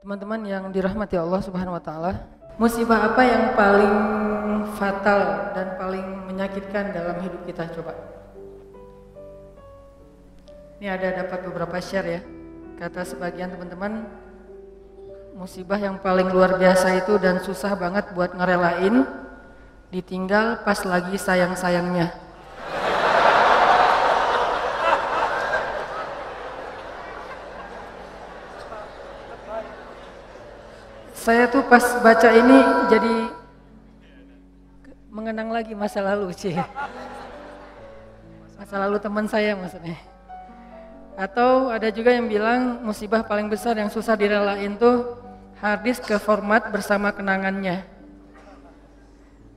Teman-teman yang dirahmati Allah Subhanahu wa taala, musibah apa yang paling fatal dan paling menyakitkan dalam hidup kita coba? Ini ada dapat beberapa share ya. Kata sebagian teman-teman, musibah yang paling luar biasa itu dan susah banget buat ngerelain, ditinggal pas lagi sayang-sayangnya. Saya tuh pas baca ini jadi mengenang lagi masa lalu sih. Masa lalu teman saya maksudnya. Atau ada juga yang bilang musibah paling besar yang susah direlain tuh harddisk ke format bersama kenangannya.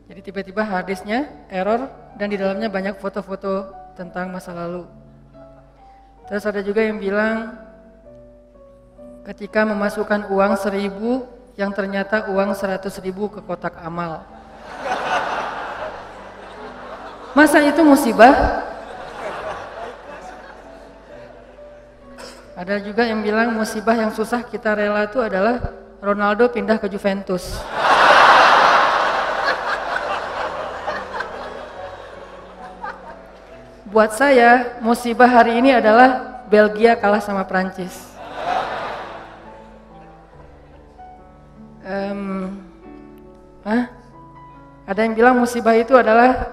Jadi tiba-tiba harddisknya error dan di dalamnya banyak foto-foto tentang masa lalu. Terus ada juga yang bilang ketika memasukkan uang 1.000 yang ternyata uang 100.000 ke kotak amal. Masa itu musibah? Ada juga yang bilang musibah yang susah kita rela itu adalah Ronaldo pindah ke Juventus. Buat saya, musibah hari ini adalah Belgia kalah sama Prancis. Ada yang bilang musibah itu adalah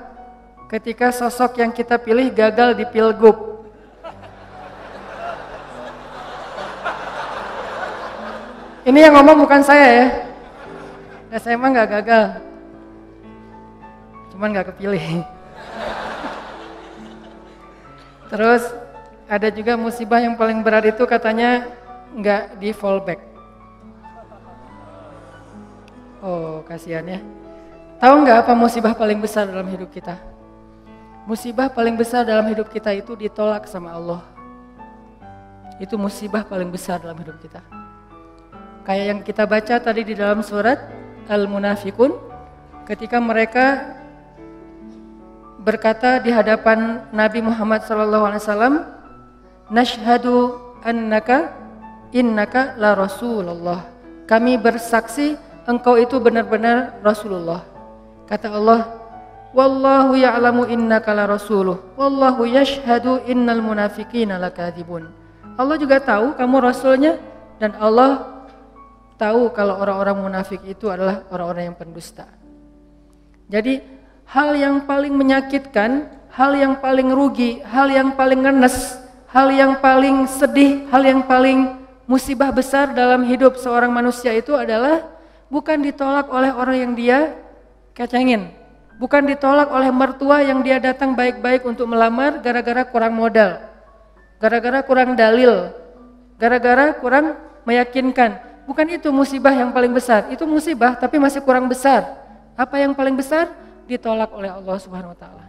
ketika sosok yang kita pilih gagal di pilgub. Ini yang ngomong bukan saya ya. Nah, saya emang gak gagal, cuman gak kepilih. Terus ada juga musibah yang paling berat itu katanya gak di fallback. Oh, kasihan ya. Tahu nggak apa musibah paling besar dalam hidup kita? Musibah paling besar dalam hidup kita itu ditolak sama Allah. Itu musibah paling besar dalam hidup kita. Kayak yang kita baca tadi di dalam surat Al-Munafiqun, ketika mereka berkata di hadapan Nabi Muhammad SAW, "Nashhadu innaka la Rasulullah." Kami bersaksi engkau itu benar-benar Rasulullah. Kata Allah, "Wallahu ya'lamu innaka la rasuluh, wallahu yashhadu innal munafiqina lakadzibun." Allah juga tahu kamu rasulnya dan Allah tahu kalau orang-orang munafik itu adalah orang-orang yang pendusta. Jadi hal yang paling menyakitkan, hal yang paling rugi, hal yang paling ngenes, hal yang paling sedih, hal yang paling musibah besar dalam hidup seorang manusia itu adalah bukan ditolak oleh orang yang dia kecengin, bukan ditolak oleh mertua yang dia datang baik-baik untuk melamar gara-gara kurang modal, gara-gara kurang dalil, gara-gara kurang meyakinkan. Bukan itu musibah yang paling besar, itu musibah tapi masih kurang besar. Apa yang paling besar? Ditolak oleh Allah Subhanahu wa taala.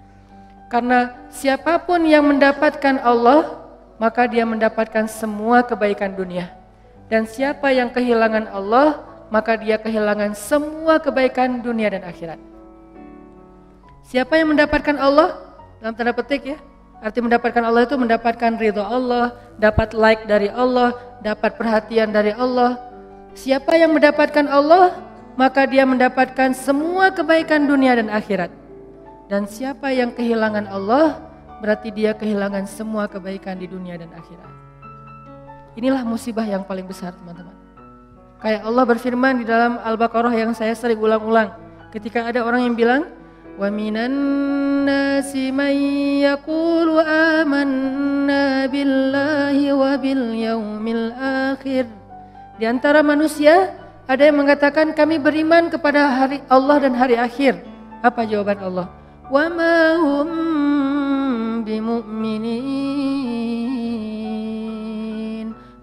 Karena siapapun yang mendapatkan Allah, maka dia mendapatkan semua kebaikan dunia. Dan siapa yang kehilangan Allah, maka dia kehilangan semua kebaikan dunia dan akhirat. Siapa yang mendapatkan Allah? Dalam tanda petik ya. Arti mendapatkan Allah itu mendapatkan ridho Allah, dapat like dari Allah, dapat perhatian dari Allah. Siapa yang mendapatkan Allah, maka dia mendapatkan semua kebaikan dunia dan akhirat. Dan siapa yang kehilangan Allah, berarti dia kehilangan semua kebaikan di dunia dan akhirat. Inilah musibah yang paling besar, teman-teman. Kayak Allah berfirman di dalam Al-Baqarah yang saya sering ulang-ulang. Ketika ada orang yang bilang, "Wa minan nasi man yaqulu amanna billahi wa bil yaumil akhir." Di antara manusia ada yang mengatakan kami beriman kepada hari Allah dan hari akhir. Apa jawaban Allah? "Wa ma hum bimu'minin."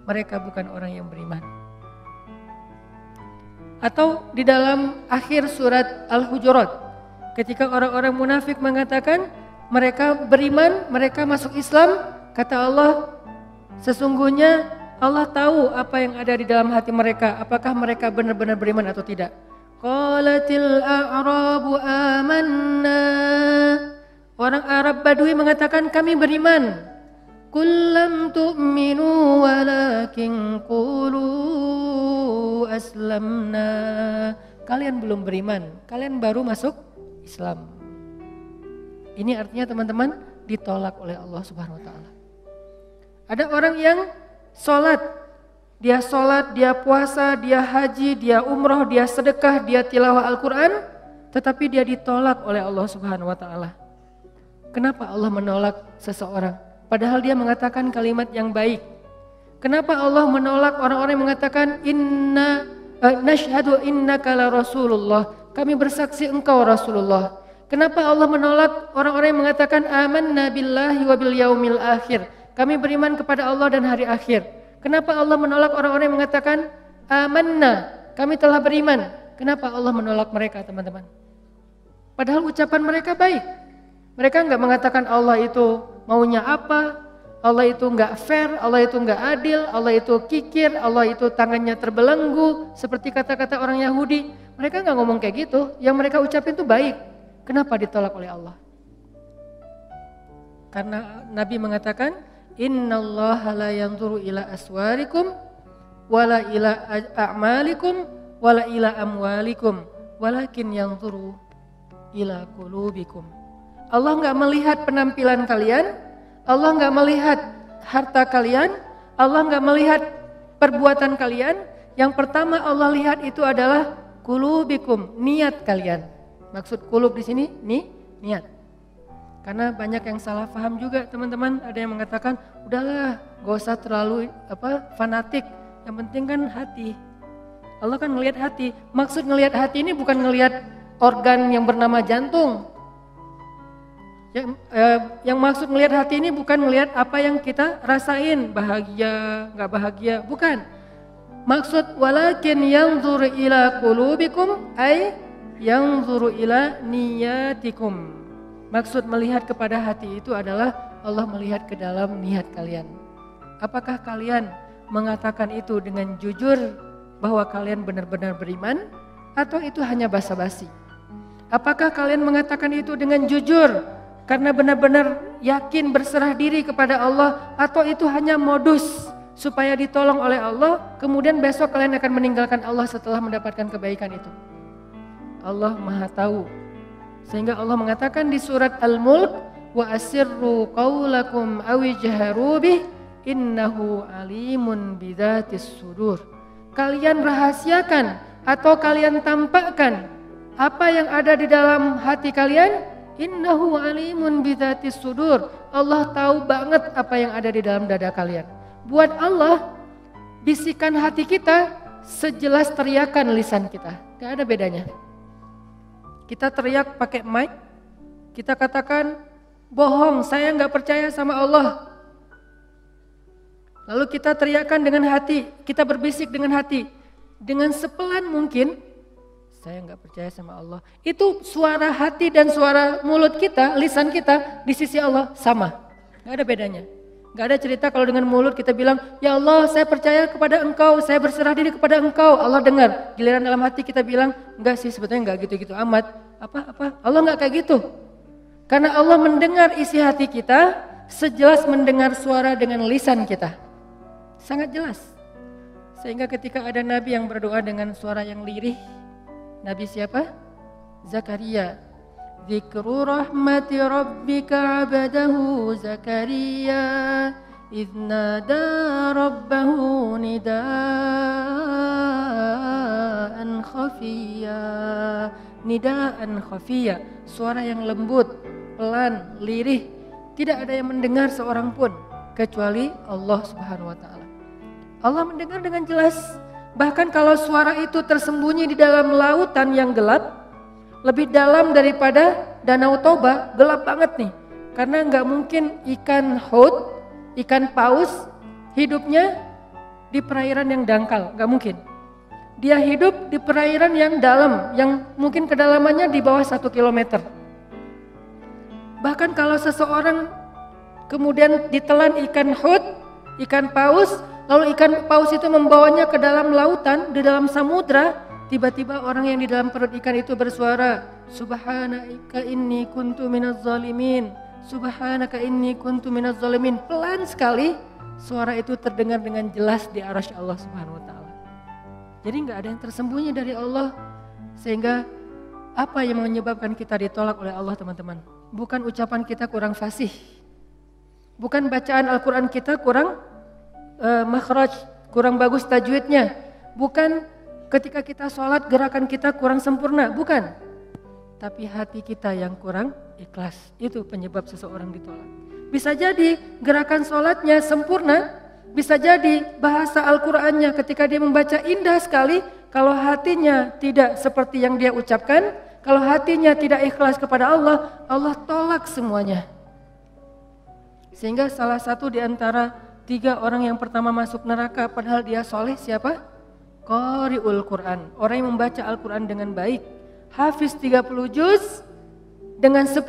Mereka bukan orang yang beriman. Atau di dalam akhir surat Al-Hujurat, ketika orang-orang munafik mengatakan mereka beriman, mereka masuk Islam, kata Allah, sesungguhnya Allah tahu apa yang ada di dalam hati mereka, apakah mereka benar-benar beriman atau tidak. Qalatil a'rabu amanna. Orang Arab Badui mengatakan kami beriman. Qul lam tu'minu walakin qulu aslamna. Kalian belum beriman, kalian baru masuk Islam. Ini artinya teman-teman ditolak oleh Allah Subhanahu wa taala. Ada orang yang sholat, dia puasa, dia haji, dia umroh, dia sedekah, dia tilawah Al-Quran, tetapi dia ditolak oleh Allah Subhanahu wa taala. Kenapa Allah menolak seseorang? Padahal dia mengatakan kalimat yang baik. Kenapa Allah menolak orang-orang yang mengatakan nashhadu innaka la Rasulullah, kami bersaksi engkau Rasulullah. Kenapa Allah menolak orang-orang yang mengatakan amanna billahi wa bil yaumil akhir, kami beriman kepada Allah dan hari akhir. Kenapa Allah menolak orang-orang yang mengatakan amanna, kami telah beriman? Kenapa Allah menolak mereka teman-teman? Padahal ucapan mereka baik. Mereka enggak mengatakan Allah itu maunya apa, Allah itu enggak fair, Allah itu enggak adil, Allah itu kikir, Allah itu tangannya terbelenggu seperti kata-kata orang Yahudi. Mereka enggak ngomong kayak gitu, yang mereka ucapin itu baik. Kenapa ditolak oleh Allah? Karena Nabi mengatakan innallaha la yanzuru ila aswarikum wala ila a'malikum wala ila amwalikum walakin yanzuru ila qulubikum. Allah enggak melihat penampilan kalian, Allah enggak melihat harta kalian, Allah enggak melihat perbuatan kalian. Yang pertama Allah lihat itu adalah qulubikum, niat kalian. Maksud qulub di sini niat. Karena banyak yang salah paham juga teman-teman. Ada yang mengatakan udahlah gak usah terlalu fanatik, yang penting kan hati. Allah kan ngelihat hati. Maksud ngelihat hati ini bukan ngelihat organ yang bernama jantung. Yang maksud ngelihat hati ini bukan ngelihat apa yang kita rasain, bahagia, gak bahagia, bukan. Maksud walakin yanzur ila qulubikum ay yanzur ila niyatikum. Maksud melihat kepada hati itu adalah Allah melihat ke dalam niat kalian. Apakah kalian mengatakan itu dengan jujur bahwa kalian benar-benar beriman, atau itu hanya basa-basi? Apakah kalian mengatakan itu dengan jujur karena benar-benar yakin berserah diri kepada Allah, atau itu hanya modus supaya ditolong oleh Allah, kemudian besok kalian akan meninggalkan Allah setelah mendapatkan kebaikan itu? Allah Maha tahu. Sehingga Allah mengatakan di surat Al-Mulk, wa asirru qaulakum aw ijharu bih innahu alimun bidzatis sudur. Kalian rahasiakan atau kalian tampakkan apa yang ada di dalam hati kalian, innahu alimun bidzatis sudur. Allah tahu banget apa yang ada di dalam dada kalian. Buat Allah, bisikan hati kita sejelas teriakan lisan kita. Gak ada bedanya. Kita teriak pakai mic, kita katakan bohong, saya gak percaya sama Allah. Lalu kita teriakan dengan hati, kita berbisik dengan hati, dengan sepelan mungkin, saya gak percaya sama Allah. Itu suara hati dan suara mulut kita, lisan kita di sisi Allah sama, gak ada bedanya. Gak ada cerita kalau dengan mulut kita bilang, ya Allah saya percaya kepada engkau, saya berserah diri kepada engkau, Allah dengar. Giliran dalam hati kita bilang, enggak sih sebetulnya enggak gitu-gitu amat. Apa? Allah enggak kayak gitu. Karena Allah mendengar isi hati kita, sejelas mendengar suara dengan lisan kita. Sangat jelas. Sehingga ketika ada Nabi yang berdoa dengan suara yang lirih, Nabi siapa? Zakaria. Dzikru rahmati rabbika 'abdahu Zakaria idz nada rabbahu nidaan khafiyya. Nidaan khafiyya, suara yang lembut, pelan, lirih, tidak ada yang mendengar seorang pun kecuali Allah Subhanahu wa taala. Allah mendengar dengan jelas. Bahkan kalau suara itu tersembunyi di dalam lautan yang gelap, lebih dalam daripada Danau Toba, gelap banget nih. Karena nggak mungkin ikan haut, ikan paus hidupnya di perairan yang dangkal, nggak mungkin. Dia hidup di perairan yang dalam, yang mungkin kedalamannya di bawah 1 kilometer. Bahkan kalau seseorang kemudian ditelan ikan haut, ikan paus, lalu ikan paus itu membawanya ke dalam lautan, di dalam samudra, tiba-tiba orang yang di dalam perut ikan itu bersuara, Subhanaka inni kuntu minaz zalimin. subhanaka inni kuntu minaz zalimin. Pelan sekali suara itu terdengar dengan jelas di arasy Allah Subhanahu wa taala. Jadi enggak ada yang tersembunyi dari Allah. Sehingga apa yang menyebabkan kita ditolak oleh Allah, teman-teman? Bukan ucapan kita kurang fasih. Bukan bacaan Al-Qur'an kita kurang makhraj, kurang bagus tajwidnya. Bukan ketika kita sholat gerakan kita kurang sempurna, bukan. Tapi hati kita yang kurang ikhlas, itu penyebab seseorang ditolak. Bisa jadi gerakan sholatnya sempurna, bisa jadi bahasa Al-Qur'annya ketika dia membaca indah sekali, kalau hatinya tidak seperti yang dia ucapkan, kalau hatinya tidak ikhlas kepada Allah, Allah tolak semuanya. Sehingga salah satu di antara 3 orang yang pertama masuk neraka padahal dia soleh siapa? Qari'ul Quran, orang yang membaca Al-Quran dengan baik. Hafiz 30 juz dengan 10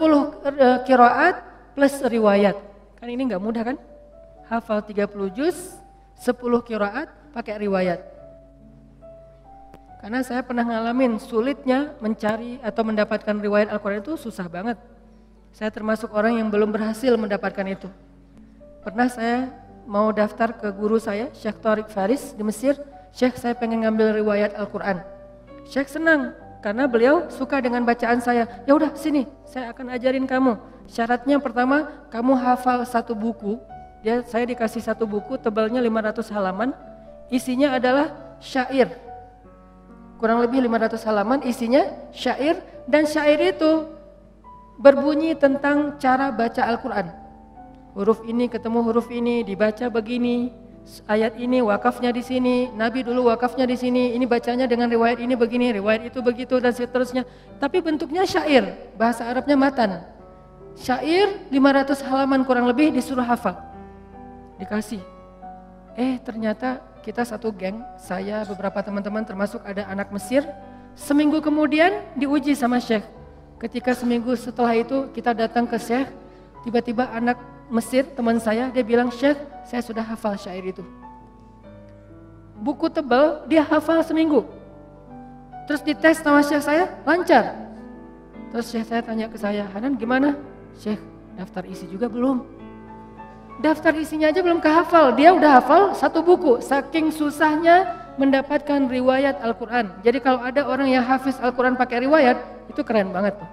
qiraat plus riwayat. Kan ini enggak mudah kan? Hafal 30 juz, 10 qiraat pakai riwayat. Karena saya pernah ngalamin sulitnya mencari atau mendapatkan riwayat Al-Quran itu susah banget. Saya termasuk orang yang belum berhasil mendapatkan itu. Pernah saya mau daftar ke guru saya, Syekh Tariq Faris di Mesir. Syekh, saya pengen ngambil riwayat Al-Quran. Syekh senang karena beliau suka dengan bacaan saya. Ya udah sini, saya akan ajarin kamu. Syaratnya pertama, kamu hafal 1 buku. Saya dikasih 1 buku, tebalnya 500 halaman. Isinya adalah syair. Kurang lebih 500 halaman, isinya syair. Dan syair itu berbunyi tentang cara baca Al-Quran. Huruf ini ketemu huruf ini, dibaca begini. Ayat ini wakafnya di sini, Nabi dulu wakafnya di sini, ini bacanya dengan riwayat ini begini, riwayat itu begitu dan seterusnya. Tapi bentuknya syair, bahasa Arabnya matan. Syair 500 halaman kurang lebih disuruh hafal. Dikasih. Ternyata kita satu geng, saya beberapa teman-teman termasuk ada anak Mesir. Seminggu kemudian diuji sama Syekh. Ketika seminggu setelah itu kita datang ke Syekh, tiba-tiba anak Mesir, teman saya, dia bilang, Syekh, saya sudah hafal syair itu. Buku tebal, dia hafal seminggu. Terus dites sama Syekh saya, lancar. Terus Syekh saya tanya ke saya, Hanan gimana? Syekh, daftar isi juga belum? Daftar isinya aja belum kehafal, dia udah hafal 1 buku. Saking susahnya mendapatkan riwayat Al-Quran. Jadi kalau ada orang yang hafiz Al-Quran pakai riwayat, itu keren banget tuh.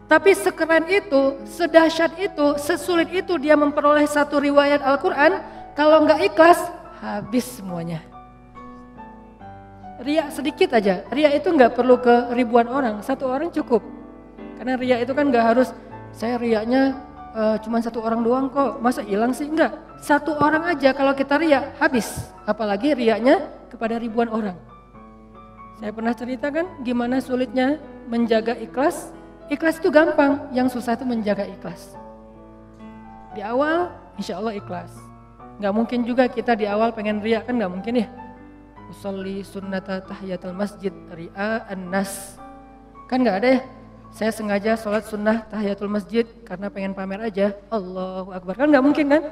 Tapi sekeren itu, sedahsyat itu, sesulit itu dia memperoleh 1 riwayat Al-Quran, kalau nggak ikhlas, habis semuanya. Riya sedikit aja, riya itu nggak perlu ke ribuan orang, 1 orang cukup. Karena riya itu kan nggak harus, saya riyanya cuma 1 orang doang kok, masa hilang sih? Enggak, 1 orang aja kalau kita riya, habis. Apalagi riyanya kepada ribuan orang. Saya pernah ceritakan gimana sulitnya menjaga ikhlas. Ikhlas itu gampang, yang susah itu menjaga ikhlas. Di awal insya Allah ikhlas. Gak mungkin juga kita di awal pengen riya, kan gak mungkin ya. Usolli sunnata tahiyatul masjid ri'a an-nas. Kan gak ada ya. Saya sengaja sholat sunnah tahiyatul masjid karena pengen pamer aja. Allahu Akbar, kan gak mungkin kan.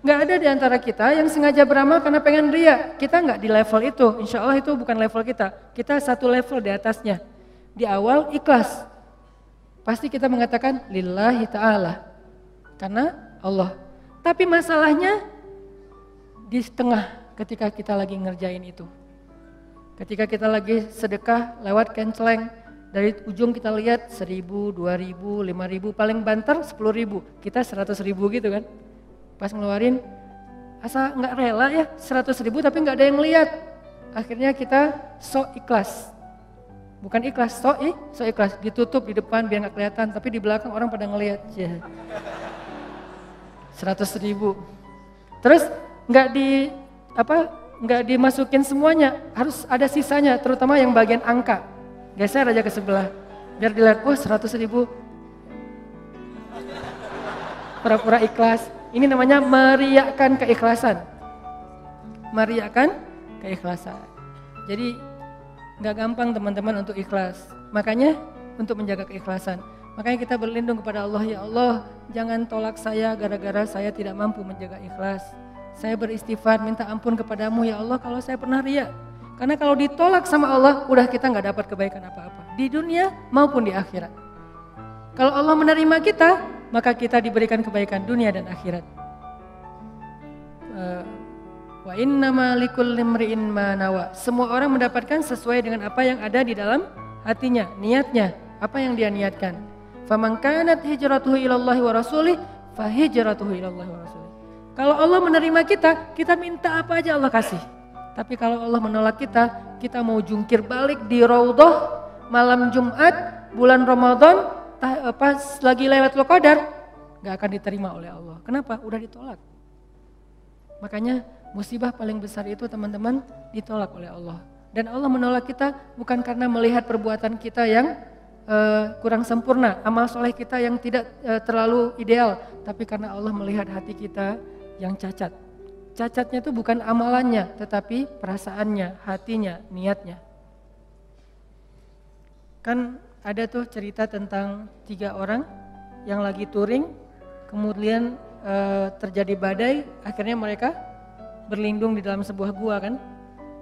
Gak ada di antara kita yang sengaja beramal karena pengen riya. Kita gak di level itu, insya Allah itu bukan level kita. Kita 1 level di atasnya. Di awal ikhlas. Pasti kita mengatakan lillahi ta'ala, karena Allah. Tapi masalahnya di tengah ketika kita lagi ngerjain itu. Ketika kita lagi sedekah lewat kenceleng, dari ujung kita lihat 1.000, 2.000, 5.000, paling banter 10.000, kita 100.000 gitu kan. Pas ngeluarin, asa nggak rela ya 100.000 tapi nggak ada yang lihat. Akhirnya kita sok ikhlas. Bukan ikhlas, sok ikhlas, ditutup di depan biar nggak kelihatan, tapi di belakang orang pada ngelihat. 100.000. Terus nggak dimasukin semuanya, harus ada sisanya, terutama yang bagian angka. Geser aja ke sebelah, biar dilihat, 100.000. Pura-pura ikhlas. Ini namanya meriakkan keikhlasan. Meriakkan keikhlasan. Jadi gak gampang teman-teman untuk ikhlas. Makanya untuk menjaga keikhlasan. Makanya kita berlindung kepada Allah. Ya Allah, jangan tolak saya gara-gara saya tidak mampu menjaga ikhlas. Saya beristighfar, minta ampun kepadamu ya Allah kalau saya pernah riya. Karena kalau ditolak sama Allah, udah kita gak dapat kebaikan apa-apa. Di dunia maupun di akhirat. Kalau Allah menerima kita, maka kita diberikan kebaikan dunia dan akhirat. Wa innama likulli imri'in ma nawa. Semua orang mendapatkan sesuai dengan apa yang ada di dalam hatinya, niatnya, apa yang dia niatkan. Faman kanat hijratuhu ilallahi wa rasulih, fa hijratuhu ilallahi wa rasulih. Kalau Allah menerima kita, kita minta apa aja Allah kasih. Tapi kalau Allah menolak kita, kita mau jungkir balik di Raudhah malam Jumat, bulan Ramadan, pas lagi Lailatul Qadar, gak akan diterima oleh Allah. Kenapa? Udah ditolak. Makanya musibah paling besar itu teman-teman ditolak oleh Allah. Dan Allah menolak kita bukan karena melihat perbuatan kita yang kurang sempurna, amal soleh kita yang tidak terlalu ideal, tapi karena Allah melihat hati kita yang cacat. Cacatnya itu bukan amalannya, tetapi perasaannya, hatinya, niatnya. Kan ada tuh cerita tentang 3 orang yang lagi touring, kemudian terjadi badai, akhirnya mereka berlindung di dalam sebuah gua kan.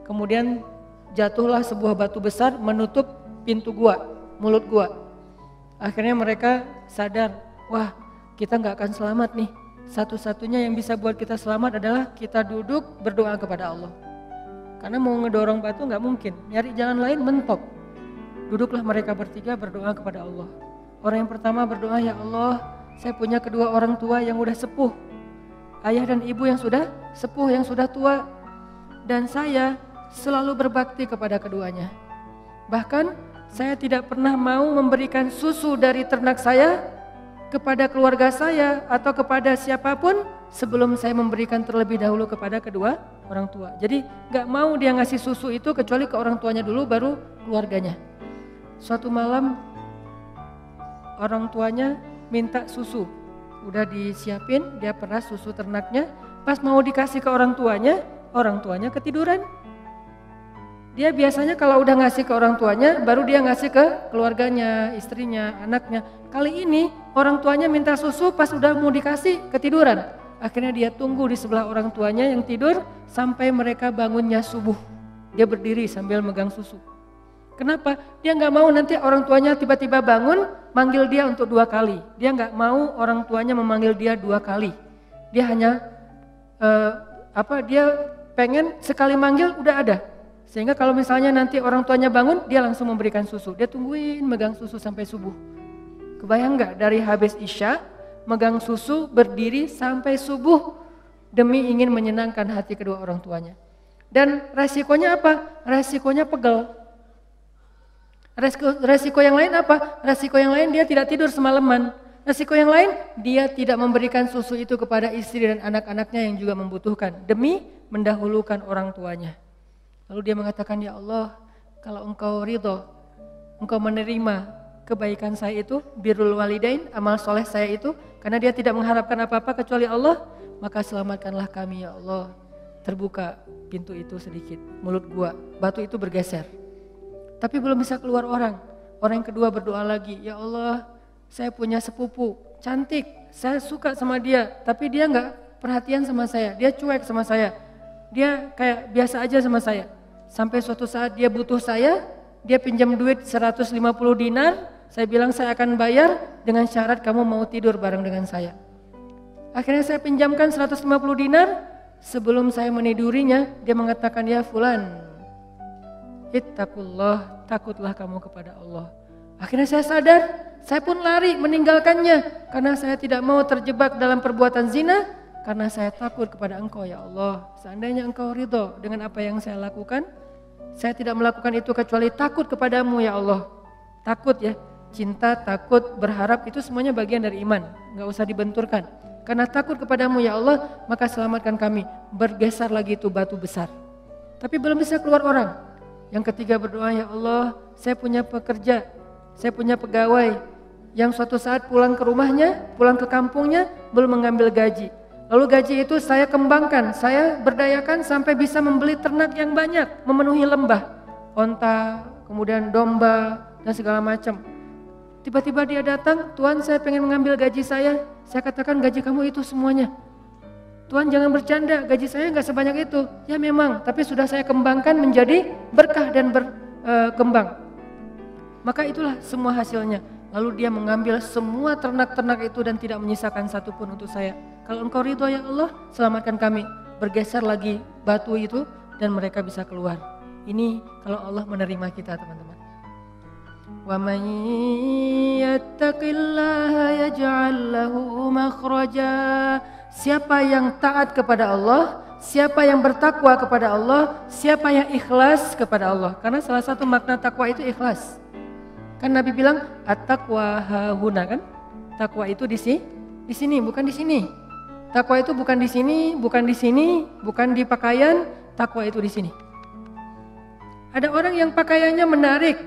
Kemudian jatuhlah sebuah batu besar menutup pintu gua, mulut gua. Akhirnya mereka sadar, wah kita gak akan selamat nih. Satu-satunya yang bisa buat kita selamat adalah kita duduk berdoa kepada Allah. Karena mau ngedorong batu gak mungkin, nyari jalan lain mentok. Duduklah mereka bertiga berdoa kepada Allah. Orang yang pertama berdoa, ya Allah, saya punya kedua orang tua yang udah sepuh. Ayah dan ibu yang sudah sepuh, yang sudah tua. Dan saya selalu berbakti kepada keduanya. Bahkan saya tidak pernah mau memberikan susu dari ternak saya kepada keluarga saya atau kepada siapapun sebelum saya memberikan terlebih dahulu kepada kedua orang tua. Jadi gak mau dia ngasih susu itu kecuali ke orang tuanya dulu baru keluarganya. Suatu malam orang tuanya minta susu, udah disiapin, dia peras susu ternaknya, pas mau dikasih ke orang tuanya ketiduran. Dia biasanya kalau udah ngasih ke orang tuanya, baru dia ngasih ke keluarganya, istrinya, anaknya. Kali ini orang tuanya minta susu, pas udah mau dikasih ketiduran. Akhirnya dia tunggu di sebelah orang tuanya yang tidur sampai mereka bangunnya subuh. Dia berdiri sambil megang susu. Kenapa? Dia nggak mau nanti orang tuanya tiba-tiba bangun, manggil dia untuk 2 kali. Dia nggak mau orang tuanya memanggil dia 2 kali. Dia hanya dia pengen sekali manggil udah ada. Sehingga kalau misalnya nanti orang tuanya bangun, dia langsung memberikan susu. Dia tungguin megang susu sampai subuh. Kebayang nggak dari habis Isya, megang susu berdiri sampai subuh demi ingin menyenangkan hati kedua orang tuanya. Dan resikonya apa? Resikonya pegel. Resiko yang lain apa? Resiko yang lain dia tidak tidur semalaman. Resiko yang lain dia tidak memberikan susu itu kepada istri dan anak-anaknya yang juga membutuhkan demi mendahulukan orang tuanya. Lalu dia mengatakan, ya Allah, kalau engkau ridho, engkau menerima kebaikan saya itu, birrul walidain, amal soleh saya itu, karena dia tidak mengharapkan apa-apa kecuali Allah, maka selamatkanlah kami ya Allah. Terbuka pintu itu sedikit, mulut gua, batu itu bergeser. Tapi belum bisa keluar orang. Orang yang kedua berdoa lagi, ya Allah, saya punya sepupu, cantik, saya suka sama dia, tapi dia nggak perhatian sama saya, dia cuek sama saya, dia kayak biasa aja sama saya. Sampai suatu saat dia butuh saya, dia pinjam duit 150 dinar, saya bilang saya akan bayar dengan syarat kamu mau tidur bareng dengan saya. Akhirnya saya pinjamkan 150 dinar, sebelum saya menidurinya, dia mengatakan, ya fulan, ittaqullah, takutlah kamu kepada Allah. Akhirnya saya sadar, saya pun lari meninggalkannya, karena saya tidak mau terjebak dalam perbuatan zina, karena saya takut kepada engkau ya Allah. Seandainya engkau ridho dengan apa yang saya lakukan, saya tidak melakukan itu kecuali takut kepadamu ya Allah. Takut ya, cinta, takut, berharap itu semuanya bagian dari iman, gak usah dibenturkan. Karena takut kepadamu ya Allah, maka selamatkan kami. Bergeser lagi itu batu besar. Tapi belum bisa keluar orang. Yang ketiga berdoa, ya Allah, saya punya pekerja, saya punya pegawai yang suatu saat pulang ke rumahnya, pulang ke kampungnya, belum mengambil gaji. Lalu gaji itu saya kembangkan, saya berdayakan sampai bisa membeli ternak yang banyak, memenuhi lembah, onta, kemudian domba, dan segala macam. Tiba-tiba dia datang, Tuhan saya pengen mengambil gaji saya katakan gaji kamu itu semuanya. Tuhan jangan bercanda, gaji saya nggak sebanyak itu. Ya memang, tapi sudah saya kembangkan menjadi berkah dan berkembang. Maka itulah semua hasilnya. Lalu dia mengambil semua ternak-ternak itu dan tidak menyisakan satupun untuk saya. Kalau engkau ridho ya Allah, selamatkan kami. Bergeser lagi batu itu dan mereka bisa keluar. Ini kalau Allah menerima kita, teman-teman. Wa man yattaqillaha yaj'al lahu makhraja. Siapa yang taat kepada Allah, siapa yang bertakwa kepada Allah, siapa yang ikhlas kepada Allah. Karena salah satu makna takwa itu ikhlas. Kan Nabi bilang at-taqwa hahuna kan? Takwa itu di sini, bukan di sini. Takwa itu bukan di sini, bukan di sini, bukan di pakaian, takwa itu di sini. Ada orang yang pakaiannya menarik,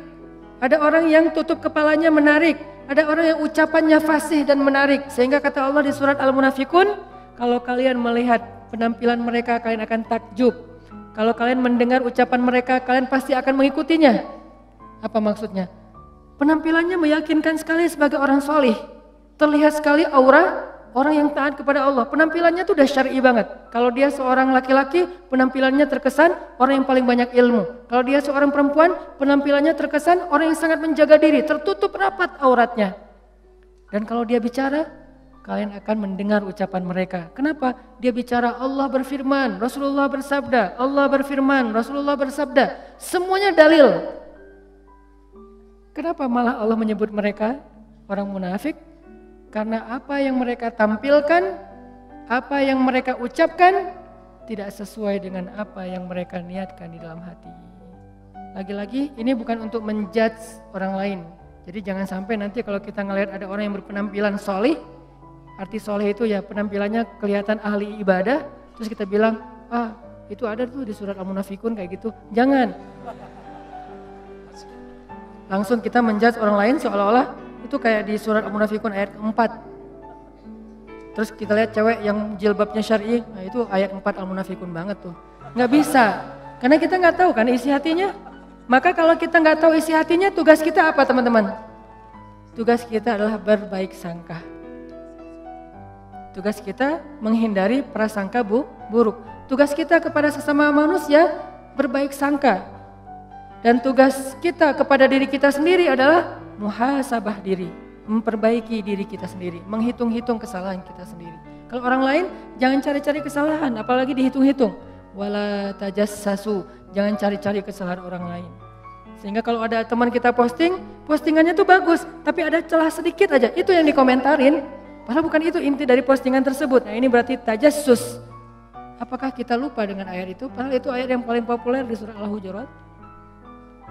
ada orang yang tutup kepalanya menarik, ada orang yang ucapannya fasih dan menarik. Sehingga kata Allah di surat Al-Munafikun, kalau kalian melihat penampilan mereka kalian akan takjub. Kalau kalian mendengar ucapan mereka kalian pasti akan mengikutinya. Apa maksudnya? Penampilannya meyakinkan sekali sebagai orang solih. Terlihat sekali aura orang yang taat kepada Allah. Penampilannya tuh udah syar'i banget. Kalau dia seorang laki-laki, penampilannya terkesan orang yang paling banyak ilmu. Kalau dia seorang perempuan, penampilannya terkesan orang yang sangat menjaga diri, tertutup rapat auratnya. Dan kalau dia bicara, kalian akan mendengar ucapan mereka. Kenapa? Dia bicara Allah berfirman, Rasulullah bersabda, Allah berfirman, Rasulullah bersabda. Semuanya dalil. Kenapa malah Allah menyebut mereka orang munafik? Karena apa yang mereka tampilkan, apa yang mereka ucapkan tidak sesuai dengan apa yang mereka niatkan di dalam hati. Lagi-lagi ini bukan untuk menjudge orang lain. Jadi jangan sampai nanti kalau kita ngelihat ada orang yang berpenampilan solih, arti solih itu ya penampilannya kelihatan ahli ibadah, terus kita bilang, itu ada tuh di surat Al-Munafikun kayak gitu. Jangan. Langsung kita menjudge orang lain seolah-olah itu kayak di surat Al-Munafikun ayat 4. Terus kita lihat cewek yang jilbabnya syar'i, nah itu ayat 4 Al-Munafikun banget tuh. Nggak bisa, karena kita nggak tahu kan isi hatinya. Maka kalau kita nggak tahu isi hatinya, tugas kita apa teman-teman? Tugas kita adalah berbaik sangka. Tugas kita menghindari prasangka buruk. Tugas kita kepada sesama manusia berbaik sangka. Dan tugas kita kepada diri kita sendiri adalah muhasabah diri, memperbaiki diri kita sendiri, menghitung-hitung kesalahan kita sendiri. Kalau orang lain jangan cari-cari kesalahan, apalagi dihitung-hitung. Wala tajassasu, jangan cari-cari kesalahan orang lain. Sehingga kalau ada teman kita postingannya tuh bagus, tapi ada celah sedikit aja, itu yang dikomentarin. Padahal bukan itu inti dari postingan tersebut. Nah ini berarti tajassus. Apakah kita lupa dengan ayat itu? Padahal itu ayat yang paling populer di surah Al-Hujurat.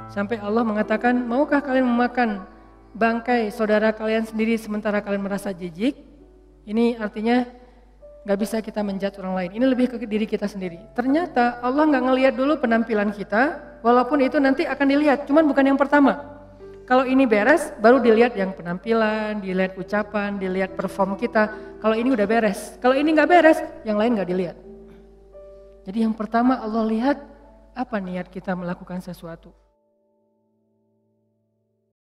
Sampai Allah mengatakan, maukah kalian memakan bangkai saudara kalian sendiri sementara kalian merasa jijik? Ini artinya gak bisa kita menjudge orang lain. Ini lebih ke diri kita sendiri. Ternyata Allah gak ngelihat dulu penampilan kita, walaupun itu nanti akan dilihat, cuman bukan yang pertama. Kalau ini beres, baru dilihat yang penampilan, dilihat ucapan, dilihat perform kita. Kalau ini udah beres. Kalau ini gak beres, yang lain gak dilihat. Jadi yang pertama Allah lihat apa niat kita melakukan sesuatu.